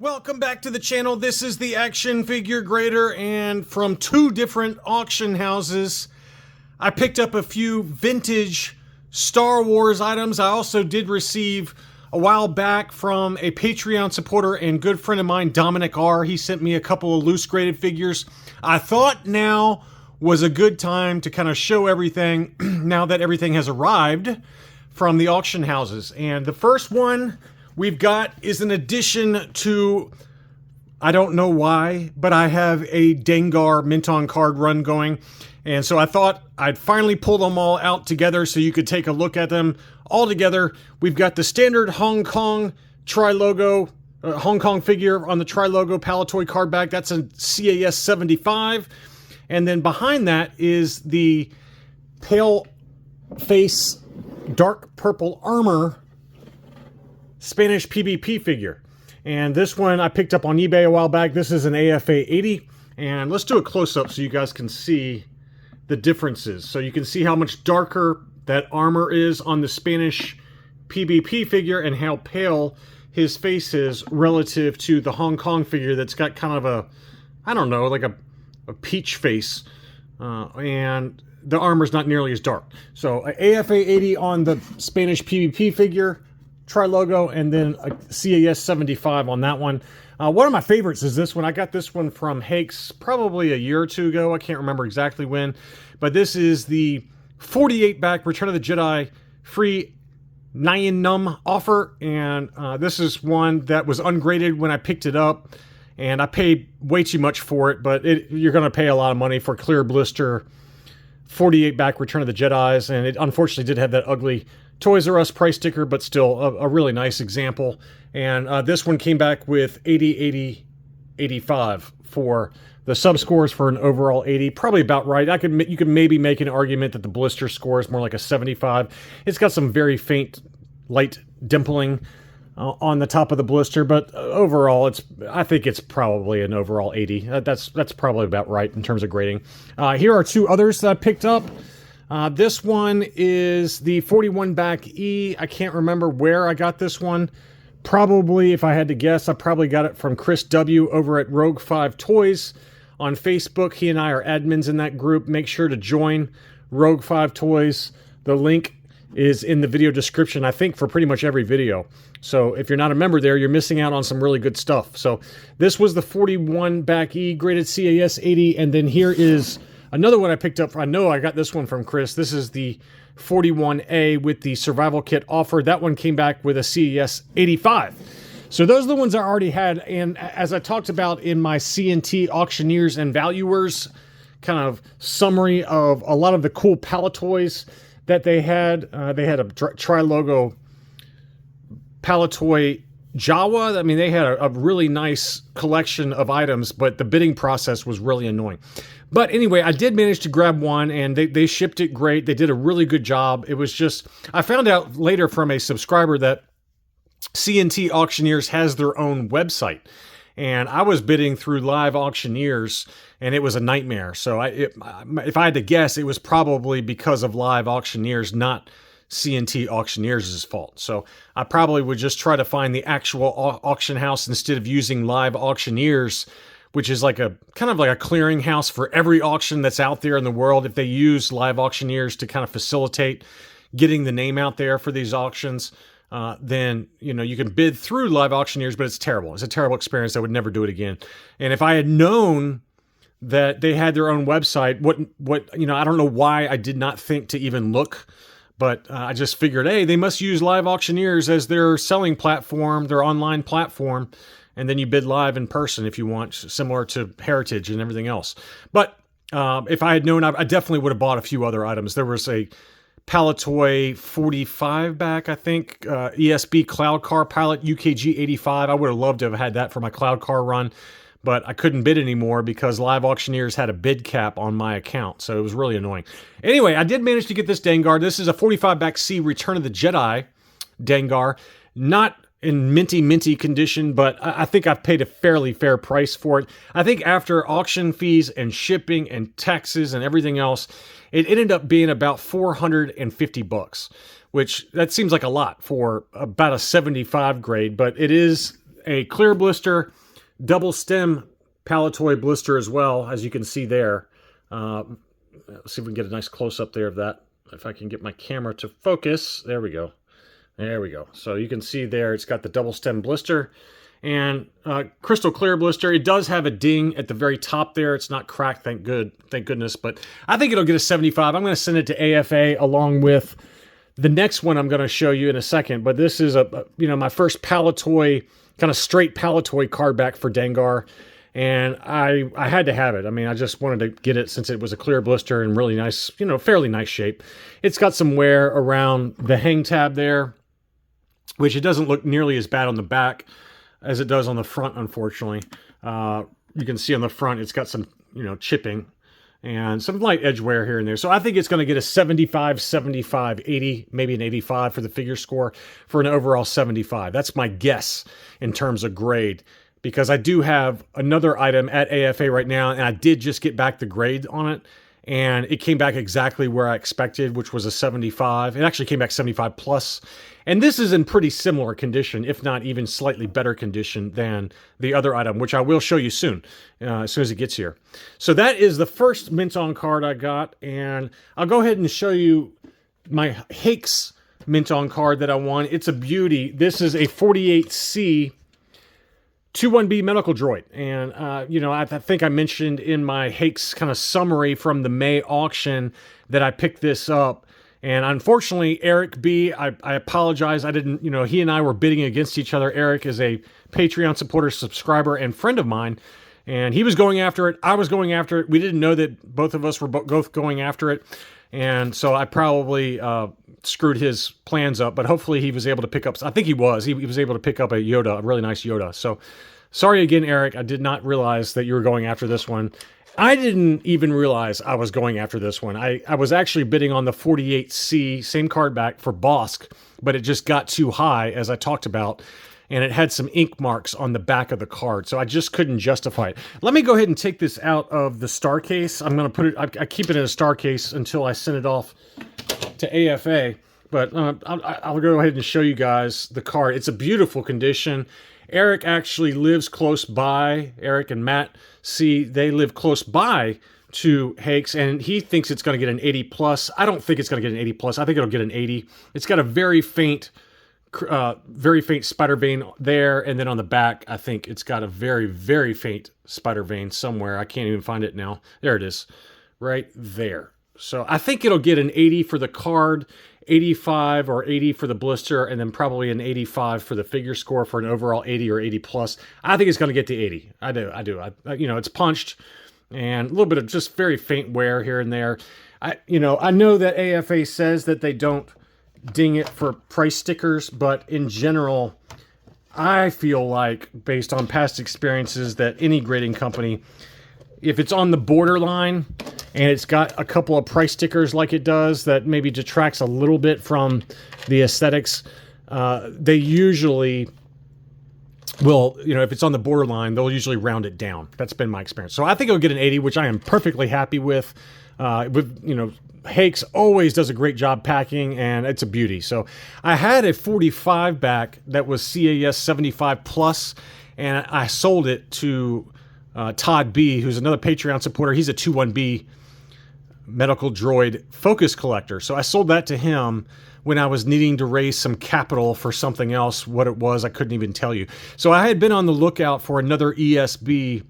Welcome back to the channel. This is the Action Figure Grader, and from two different auction houses, I picked up a few vintage Star Wars items. I also did receive a while back from a Patreon supporter and good friend of mine, Dominic R. He sent me a couple of loose graded figures. I thought now was a good time to kind of show everything now that everything has arrived from the auction houses. And the first one we've got is an addition to, I don't know why, but I have a Dengar mint-on card run going. And so I thought I'd finally pull them all out together so you could take a look at them all together. We've got the standard Hong Kong tri-logo, Hong Kong figure on the tri-logo Palitoy card back. That's a CAS 75. And then behind that is the pale face, dark purple armor Spanish PvP figure. And this one I picked up on eBay a while back. This is an AFA 80. And let's do a close-up so you guys can see the differences. So you can see how much darker that armor is on the Spanish PvP figure and how pale his face is relative to the Hong Kong figure that's got kind of a, I don't know, like a peach face. And the armor's not nearly as dark. So AFA 80 on the Spanish PvP figure, tri-logo, and then a CAS 75 on that one. One of my favorites is this one. I got this one from Hakes probably a year or two ago. I can't remember exactly when. But this is the 48 back Return of the Jedi free Nyan Num offer. And this is one that was ungraded when I picked it up. And I paid way too much for it. But you're going to pay a lot of money for clear blister 48 back Return of the Jedis. And it unfortunately did have that ugly Toys R Us price sticker, but still a really nice example. And this one came back with 80, 80, 85 for the sub scores for an overall 80. Probably about right. You could maybe make an argument that the blister score is more like a 75. It's got some very faint light dimpling on the top of the blister, but overall, I think it's probably an overall 80. That's probably about right in terms of grading. Here are two others that I picked up. This one is the 41 back E. I can't remember where I got this one. Probably, if I had to guess, I probably got it from Chris W. over at Rogue 5 Toys on Facebook. He and I are admins in that group. Make sure to join Rogue 5 Toys. The link is in the video description, I think, for pretty much every video. So if you're not a member there, you're missing out on some really good stuff. So this was the 41 back E, graded CAS 80, and then here is another one I picked up. I know I got this one from Chris. This is the 41A with the survival kit offer. That one came back with a CES 85. So those are the ones I already had. And as I talked about in my CNT auctioneers and valuers kind of summary of a lot of the cool Palitoys that they had a tri-logo Palitoy Jawa. I mean, they had a really nice collection of items, but the bidding process was really annoying. But anyway, I did manage to grab one, and they shipped it great. They did a really good job. It was just, I found out later from a subscriber that CNT Auctioneers has their own website. And I was bidding through Live Auctioneers, and it was a nightmare. So if I had to guess, it was probably because of Live Auctioneers, not CNT Auctioneers' fault. So I probably would just try to find the actual auction house instead of using Live Auctioneers, which is like a kind of like a clearinghouse for every auction that's out there in the world. If they use Live Auctioneers to kind of facilitate getting the name out there for these auctions, then you can bid through Live Auctioneers, but it's terrible. It's a terrible experience. I would never do it again. And if I had known that they had their own website, I don't know why I did not think to even look. But I just figured, hey, they must use Live Auctioneers as their selling platform, their online platform, and then you bid live in person if you want, similar to Heritage and everything else. But if I had known, I definitely would have bought a few other items. There was a Palitoy 45 back, I think, ESB Cloud Car Pilot UKG 85. I would have loved to have had that for my Cloud Car run, but I couldn't bid anymore because Live Auctioneers had a bid cap on my account, so it was really annoying. Anyway, I did manage to get this Dengar. This is a 45 back C Return of the Jedi Dengar. Not in minty condition, but I think I've paid a fairly fair price for it. I think after auction fees and shipping and taxes and everything else, it ended up being about $450, which that seems like a lot for about a 75 grade, but it is a clear blister, double stem Palatoy blister as well, as you can see there. Let's see if we can get a nice close-up there of that. If I can get my camera to focus. There we go. There we go. So you can see there it's got the double stem blister and crystal clear blister. It does have a ding at the very top there. It's not cracked, thank goodness. But I think it'll get a 75. I'm going to send it to AFA along with the next one I'm going to show you in a second. But this is my first Palatoy, kind of straight Palatoy card back for Dengar. And I had to have it. I mean, I just wanted to get it since it was a clear blister and really nice, fairly nice shape. It's got some wear around the hang tab there, which it doesn't look nearly as bad on the back as it does on the front, unfortunately. You can see on the front it's got some, chipping and some light edge wear here and there. So I think it's going to get a 75, 75, 80, maybe an 85 for the figure score for an overall 75. That's my guess in terms of grade, because I do have another item at AFA right now, and I did just get back the grade on it, and it came back exactly where I expected, which was a 75. It actually came back 75 plus. And this is in pretty similar condition, if not even slightly better condition than the other item, which I will show you soon, as soon as it gets here. So that is the first mint on card I got, and I'll go ahead and show you my Hakes mint on card that I won. It's a beauty. This is a 48C 21B medical droid. And, I think I mentioned in my Hakes kind of summary from the May auction that I picked this up. And unfortunately, Eric B., I apologize. I didn't, he and I were bidding against each other. Eric is a Patreon supporter, subscriber, and friend of mine. And he was going after it. I was going after it. We didn't know that both of us were both going after it. And so I probably screwed his plans up. But hopefully he was able to pick up, I think he was. He was able to pick up a Yoda, a really nice Yoda. So sorry again, Eric. I did not realize that you were going after this one. I didn't even realize I was going after this one. I was actually bidding on the 48C, same card back for Bosk, but it just got too high, as I talked about, and it had some ink marks on the back of the card, so I just couldn't justify it. Let me go ahead and take this out of the star case. I'm going to put it, I keep it in a star case until I send it off to AFA, but I'll go ahead and show you guys the card. It's a beautiful condition. Eric actually lives close by. Eric and Matt C, they live close by to Hakes, and he thinks it's going to get an 80 plus. I don't think it's going to get an 80 plus. I think it'll get an 80. It's got a very faint spider vein there, and then on the back, I think it's got a very, very faint spider vein somewhere. I can't even find it now. There it is, right there. So I think it'll get an 80 for the card, 85 or 80 for the blister, and then probably an 85 for the figure score for an overall 80 or 80 plus. I think it's going to get the 80. I do. It's punched and a little bit of just very faint wear here and there. I know that AFA says that they don't ding it for price stickers, but in general, I feel like, based on past experiences, that any grading company, if it's on the borderline and it's got a couple of price stickers like it does that maybe detracts a little bit from the aesthetics, they usually will, if it's on the borderline, they'll usually round it down. That's been my experience. So I think it'll get an 80, which I am perfectly happy with. Hakes always does a great job packing, and it's a beauty. So I had a 45 back that was CAS 75 plus, and I sold it to Todd B., who's another Patreon supporter. He's a 21B medical droid focus collector. So I sold that to him when I was needing to raise some capital for something else. What it was, I couldn't even tell you. So I had been on the lookout for another ESB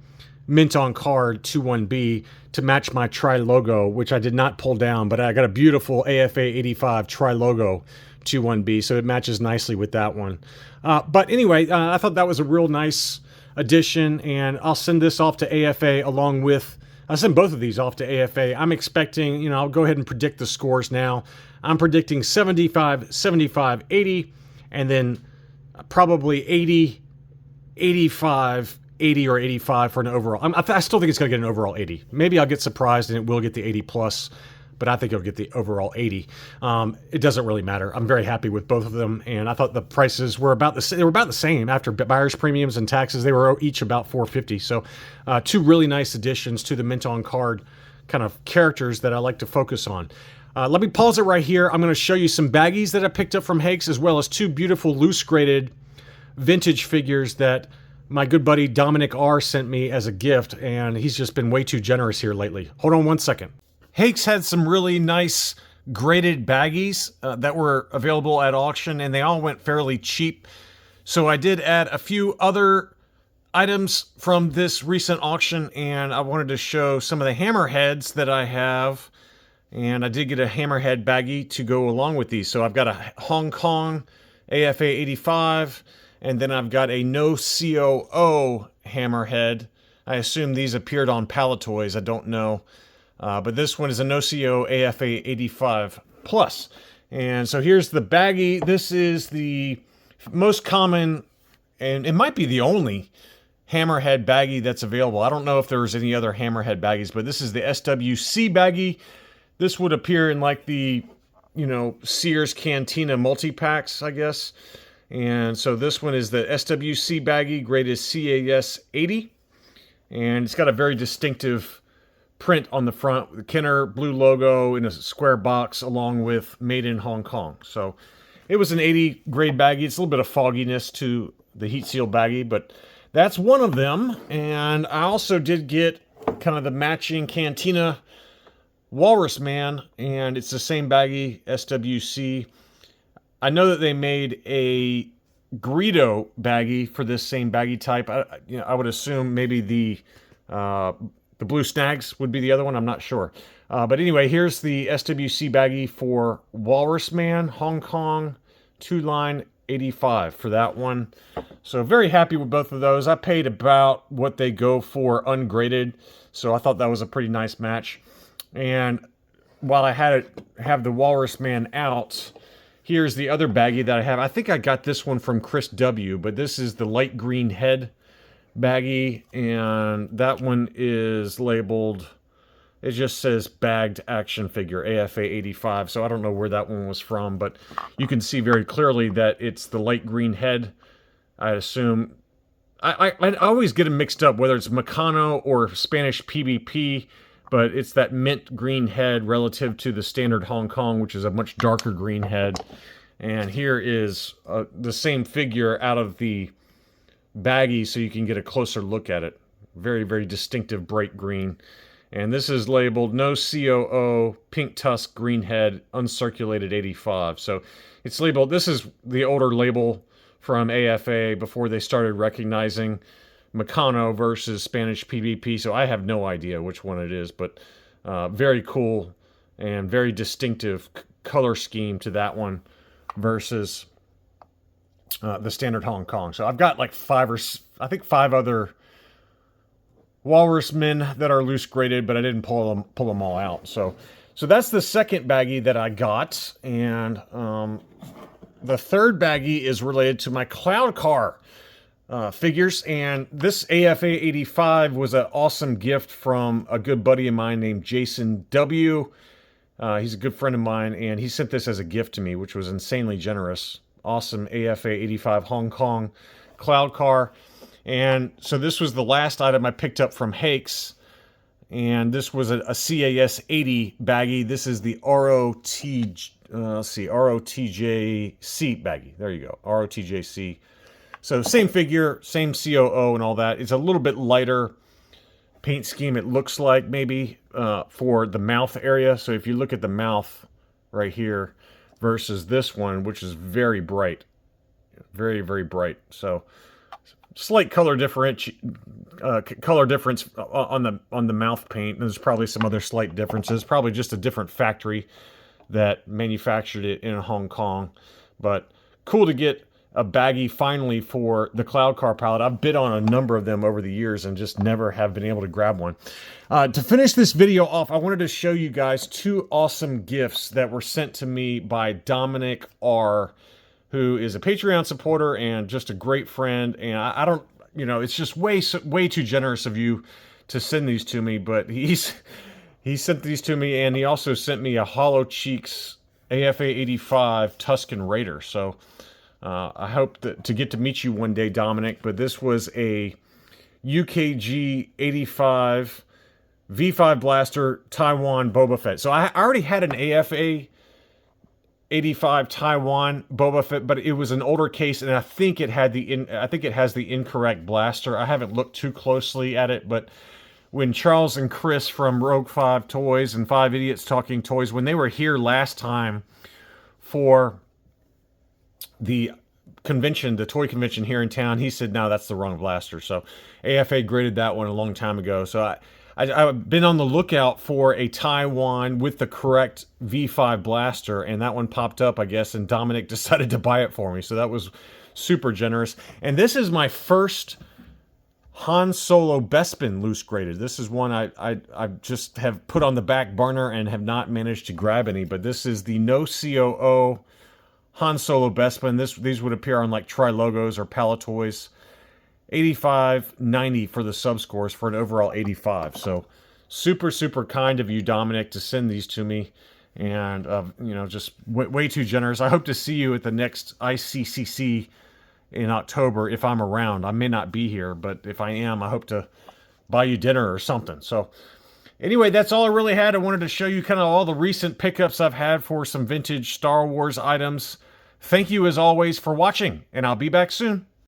mint on card 21B to match my tri-logo, which I did not pull down, but I got a beautiful AFA 85 tri-logo 21B, so it matches nicely with that one. But anyway, I thought that was a real nice addition, and I'll send this off to AFA along with, I'll send both of these off to AFA. I'm expecting, I'll go ahead and predict the scores now. I'm predicting 75, 75, 80, and then probably 80, 85, 80 or 85 for an overall. I still think it's going to get an overall 80. Maybe I'll get surprised and it will get the 80 plus, but I think it'll get the overall 80. It doesn't really matter. I'm very happy with both of them, and I thought the prices were about the same. They were about the same after buyer's premiums and taxes. They were each about $450. So two really nice additions to the mint on card kind of characters that I like to focus on. Let me pause it right here. I'm going to show you some baggies that I picked up from Hakes, as well as two beautiful loose graded vintage figures that my good buddy Dominic R sent me as a gift, and he's just been way too generous here lately. Hold on one second. Hakes had some really nice graded baggies that were available at auction, and they all went fairly cheap. So I did add a few other items from this recent auction, and I wanted to show some of the hammerheads that I have. And I did get a hammerhead baggie to go along with these. So I've got a Hong Kong AFA 85, and then I've got a no COO hammerhead. I assume these appeared on Palatoys, I don't know. But this one is a no COO AFA 85 plus. And so here's the baggie. This is the most common, and it might be the only hammerhead baggie that's available. I don't know if there's any other hammerhead baggies, but this is the SWC baggie. This would appear in like the, Sears Cantina multi-packs, I guess. And so this one is the SWC baggie, graded CAS 80. And it's got a very distinctive print on the front, the Kenner blue logo in a square box along with Made in Hong Kong. So it was an 80 grade baggie. It's a little bit of fogginess to the heat seal baggie, but that's one of them. And I also did get kind of the matching Cantina Walrus Man, and it's the same baggie, SWC. I know that they made a Greedo baggie for this same baggie type. I would assume maybe the Blue Snags would be the other one. I'm not sure. But anyway, here's the SWC baggie for Walrus Man, Hong Kong, 2-line 85 for that one. So very happy with both of those. I paid about what they go for ungraded, so I thought that was a pretty nice match. And while I have the Walrus Man out, here's the other baggie that I have. I think I got this one from Chris W., but this is the light green head baggie, and that one is labeled, it just says bagged action figure, AFA 85, so I don't know where that one was from, but you can see very clearly that it's the light green head. I assume, I always get them mixed up, whether it's Meccano or Spanish PBP, but it's that mint green head relative to the standard Hong Kong, which is a much darker green head. And here is the same figure out of the baggie, so you can get a closer look at it. Very, very distinctive bright green. And this is labeled no COO, pink tusk, green head, uncirculated 85. So it's labeled, this is the older label from AFA before they started recognizing Meccano versus Spanish PVP, so I have no idea which one it is, but very cool and very distinctive color scheme to that one versus the standard Hong Kong. So I've got like five other Walrus Men that are loose graded, but I didn't pull them all out. So that's the second baggie that I got, and the third baggie is related to my Cloud Car figures, and this AFA 85 was an awesome gift from a good buddy of mine named Jason W. He's a good friend of mine, and he sent this as a gift to me, which was insanely generous. Awesome AFA 85 Hong Kong Cloud Car. And so this was the last item I picked up from Hakes, and this was a CAS 80 baggie. This is the ROTJC baggie. There you go, ROTJC. So same figure, same COO and all that. It's a little bit lighter paint scheme, it looks like, maybe, for the mouth area. So if you look at the mouth right here versus this one, which is very bright. Very, very bright. So slight color difference on the mouth paint. There's probably some other slight differences. Probably just a different factory that manufactured it in Hong Kong. But cool to get a baggie finally for the Cloud Car palette. I've bid on a number of them over the years and just never have been able to grab one. To finish this video off, I wanted to show you guys two awesome gifts that were sent to me by Dominic R., who is a Patreon supporter and just a great friend. And I don't, it's just way too generous of you to send these to me, but he sent these to me, and he also sent me a Hollow Cheeks AFA 85 Tuscan Raider. So I hope to get to meet you one day, Dominic, but this was a UKG 85 V5 Blaster Taiwan Boba Fett. So I already had an AFA 85 Taiwan Boba Fett, but it was an older case, and I think it had I think it has the incorrect blaster. I haven't looked too closely at it, but when Charles and Chris from Rogue 5 Toys and 5 Idiots Talking Toys, when they were here last time for the convention, the toy convention here in town, he said, no, that's the wrong blaster. So AFA graded that one a long time ago. So I've been on the lookout for a Taiwan with the correct V5 blaster, and that one popped up, I guess, and Dominic decided to buy it for me. So that was super generous. And this is my first Han Solo Bespin loose graded. This is one I just have put on the back burner and have not managed to grab any, but this is the No COO Han Solo Bespin. These would appear on like Tri-Logos or Palatoys. 85.90 for the subscores for an overall 85. So super, super kind of you, Dominic, to send these to me. And, you know, just way too generous. I hope to see you at the next ICCC in October if I'm around. I may not be here, but if I am, I hope to buy you dinner or something. So anyway, that's all I really had. I wanted to show you kind of all the recent pickups I've had for some vintage Star Wars items. Thank you, as always, for watching, and I'll be back soon.